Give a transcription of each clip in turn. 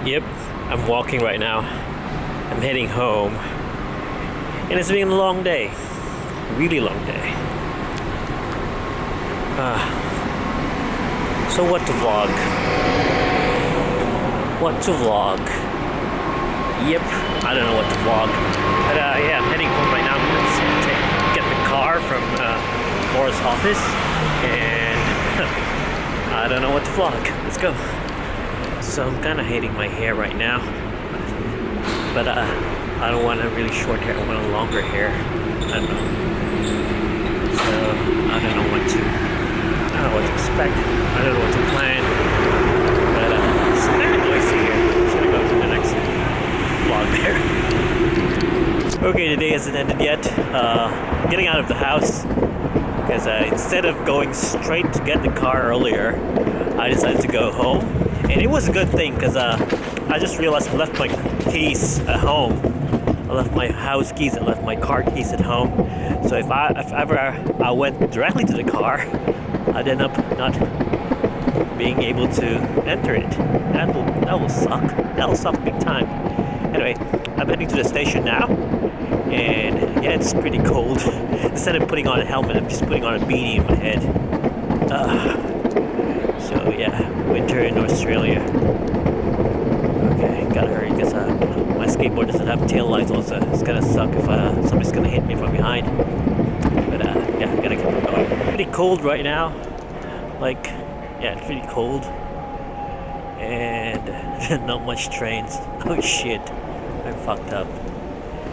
Yep, I'm walking right now. I'm heading home. And it's been a long day. Really long day. So what to vlog? What to vlog? Yep, I don't know what to vlog. But yeah, I'm heading home right now. I'm gonna get the car from Laura's office. And I don't know what to vlog. Let's go. So I'm kind of hating my hair right now, but I don't want a really short hair. I want a longer hair. I don't know. So I don't know what to expect. I don't know what to plan. But it's kind of noisy here. I'm just gonna go to the next vlog there. Okay, the day hasn't ended yet. I'm getting out of the house because instead of going straight to get the car earlier, I decided to go home. And it was a good thing because I just realized I left my keys at home. I left my house keys and left my car keys at home. So if ever I went directly to the car, I'd end up not being able to enter it. That will suck. That'll suck big time. Anyway, I'm heading to the station now. And yeah, it's pretty cold. Instead of putting on a helmet, I'm just putting on a beanie in my head. So yeah, winter in Australia. Okay, gotta hurry because my skateboard doesn't have tail lights also. It's gonna suck if somebody's gonna hit me from behind. But yeah, gotta keep going. Pretty cold right now. Like, yeah, it's pretty cold. And not much trains. Oh shit, I'm fucked up.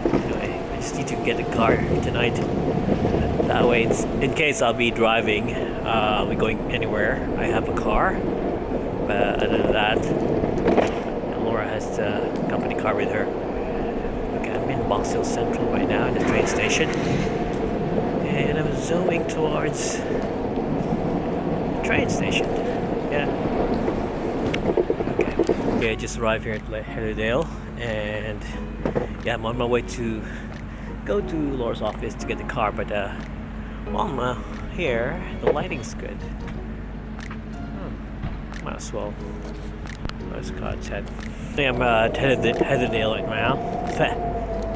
Anyway, I just need to get the car tonight. That way, in case I'll be driving, we're going anywhere, I have a car. But other than that, Laura has the company car with her. Okay, I'm in Box Hill Central right now at the train station. And I'm zooming towards the train station. Yeah. Okay, I just arrived here at Heathervale. And yeah, I'm on my way to go to Laura's office to get the car. But while I'm here, the lighting's good. Might as well. Let's go ahead. I'm at Heathervale right now,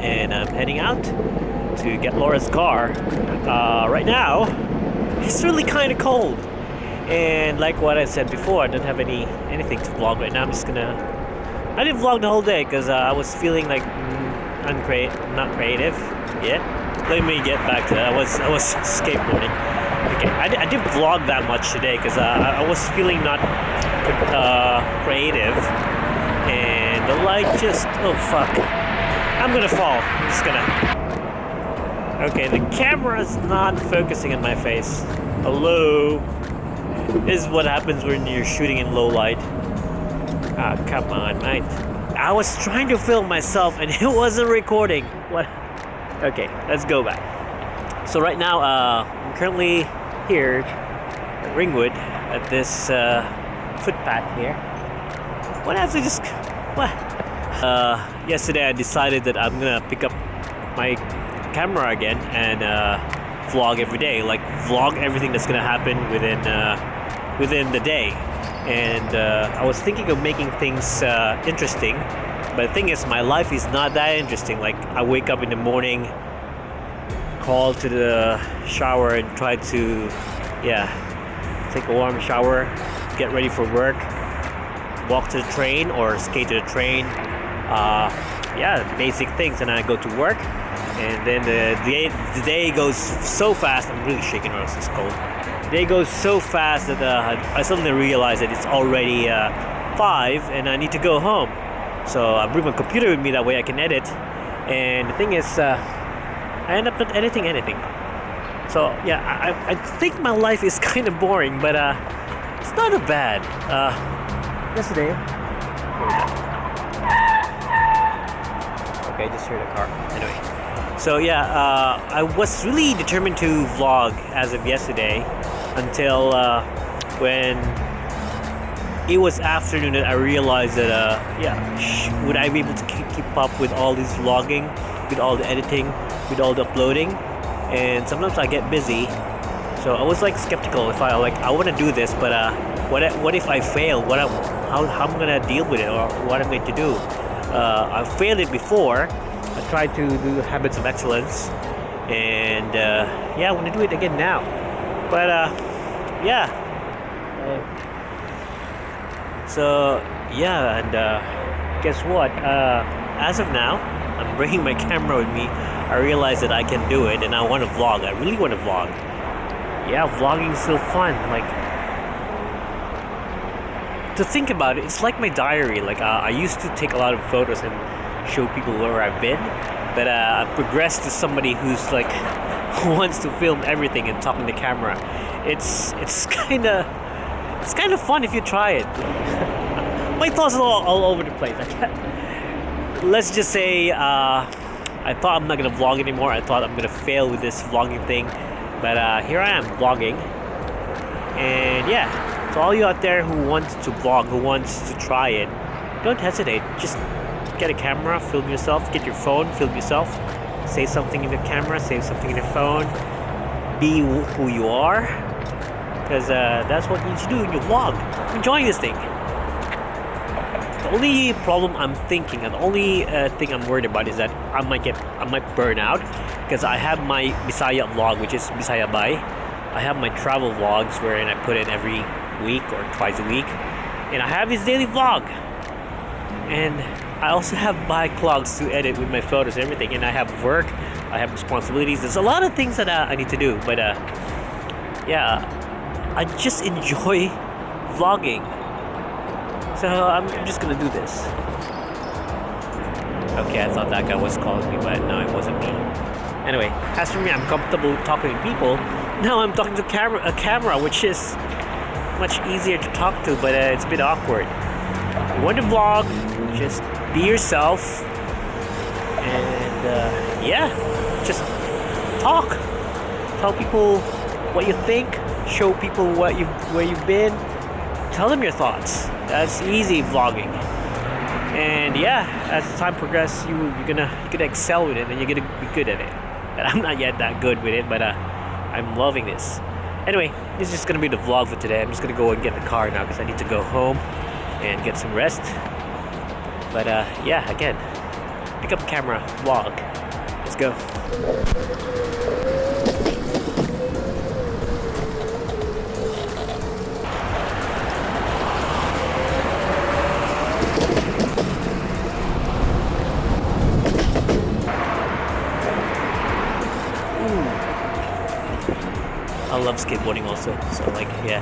and I'm heading out to get Laura's car. Right now, it's really kind of cold, and like what I said before, I don't have anything to vlog right now. I'm just gonna. I didn't vlog the whole day because I was feeling like not creative. Yeah. Let me get back to that. I was skateboarding. Okay, I didn't vlog that much today because I was feeling not creative, and the light just, oh fuck, I'm gonna fall. I'm just gonna. Okay, the camera's not focusing on my face. Hello. This is what happens when you're shooting in low light. Ah, come on, mate. I was trying to film myself and it wasn't recording. What? Okay, let's go back. So right now, I'm currently here at Ringwood at this footpath here. What have to just... What? Yesterday I decided that I'm gonna pick up my camera again and vlog every day. Like, vlog everything that's gonna happen within the day. And I was thinking of making things interesting. But the thing is, my life is not that interesting. Like, I wake up in the morning, crawl to the shower and try to, take a warm shower, get ready for work, walk to the train or skate to the train. Basic things. And I go to work. And then the day goes so fast. I'm really shaking or else it's cold. The day goes so fast that I suddenly realize that it's already 5 and I need to go home. So I bring my computer with me, that way I can edit. And the thing is, I end up not editing anything. So yeah, I think my life is kind of boring, but it's not that bad. Yesterday. Okay, just heard a car. Anyway. So yeah, I was really determined to vlog as of yesterday until when it was afternoon that I realized that would I be able to keep up with all this vlogging, with all the editing, with all the uploading? And sometimes I get busy, So I was like skeptical if I want to do this, but what if I fail? How I'm gonna deal with it, or what I'm going to do? I've failed it before. I tried to do habits of excellence, and yeah, I want to do it again now. But yeah. So yeah, and guess what? As of now, I'm bringing my camera with me. I realize that I can do it, and I want to vlog. I really want to vlog. Yeah, vlogging is still fun. Like, to think about it, it's like my diary. Like, I used to take a lot of photos and show people where I've been, but I've progressed to somebody who's like who wants to film everything and talk on the camera. It's kind of fun if you try it. My thoughts are all over the place. Let's just say I thought I'm not gonna vlog anymore. I thought I'm gonna fail with this vlogging thing, but here I am vlogging. And yeah, to all you out there who wants to vlog, who wants to try it, don't hesitate. Just get a camera, film yourself. Get your phone, film yourself. Say something in the camera, say something in the phone. Be who you are, because that's what you need to do in your vlog. I'm enjoying this thing. The only problem I'm thinking, and the only thing I'm worried about is that I might burn out, because I have my bisaya vlog, which is bisaya bay. I have my travel vlogs wherein I put in every week or twice a week, and I have this daily vlog, and I also have bike vlogs to edit with my photos and everything, and I have work, I have responsibilities. There's a lot of things that I need to do, but yeah, I just enjoy vlogging. So I'm just gonna do this. Okay, I thought that guy was calling me, but no, it wasn't me. Anyway, as for me, I'm comfortable talking to people. Now I'm talking to a camera, which is much easier to talk to, but it's a bit awkward. You want to vlog, just be yourself, and yeah, just talk. Tell people what you think. Show people where you've been. Tell them your thoughts. That's easy vlogging. And yeah, as time progresses, you're gonna excel with it, and you're gonna be good at it. And I'm not yet that good with it, but I'm loving this. Anyway, this is just gonna be the vlog for today. I'm just gonna go and get the car now because I need to go home and get some rest. But yeah, again, pick up the camera, vlog. Let's go. I love skateboarding also, so like, yeah.